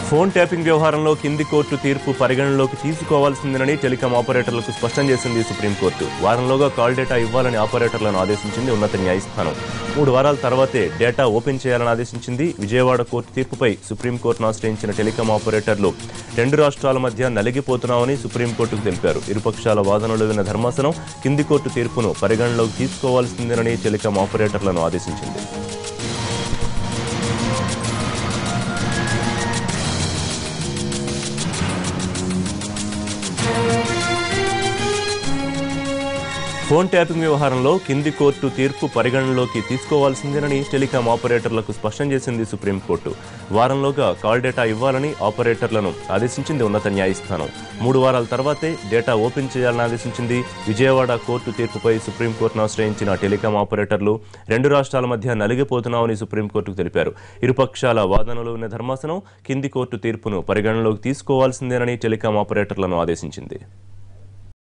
Phone tapping వ్యవహారంలో కింది court తీర్పు పరిగణనలోకి తీసుకోవాల్సిందేనని టెలికాం ఆపరేటర్లకు స్పష్టం చేసింది సుప్రీంకోర్టు. వారంలోగా కాల్ డేటా ఇవ్వాలని ఆపరేటర్లను ఆదేశించింది ఉన్నత న్యాయస్థానం. 3 వారాల తర్వాతే డేటా ఓపెన్ చేయాలని ఆదేశించింది. విజయవాడ కోర్టు తీర్పుపై సుప్రీంకోర్టును ఆశ్రయించిన టెలికాం ఆపరేటర్లు 2 రాష్ట్రాల మధ్య నలిగిపోతున్నామని సుప్రీంకోర్టుకు తెలిపారు. ఇరుపక్షాల వాదనలు విన్న ధర్మాసనం కింది కోర్టు తీర్పును పరిగణనలోకి తీసుకోవాల్సిందేనని టెలికాం ఆపరేటర్లను ఆదేశించింది. ఫోన్ ట్యాపింగ్ వ్యవహారంలో కింది కోర్టు తీర్పు పరిగణనలోకి తీసుకోవాల్సిందేనని టెలికాం ఆపరేటర్లకు స్పష్టం చేసింది సుప్రీంకోర్టు. వారంలోగా కాల్ డేటా ఇవ్వాలని ఆపరేటర్లను ఆదేశించింది ఉన్నత న్యాయస్థానం. 3 వారాల తర్వాతే డేటా ఓపెన్ చేయాలని ఆదేశించింది. విజయవాడ కోర్టు తీర్పుపై సుప్రీంకోర్టును ఆశ్రయించిన టెలికాం ఆపరేటర్లు 2 రాష్ట్రాల మధ్య నలిగిపోతున్నామని సుప్రీంకోర్టుకు తెలిపారు. ఇరుపక్షాల వాదనలు ఉన్న ధర్మాసనం కింది కోర్టు తీర్పును పరిగణనలోకి తీసుకోవాల్సిందేనని టెలికాం ఆపరేటర్లను ఆదేశించింది.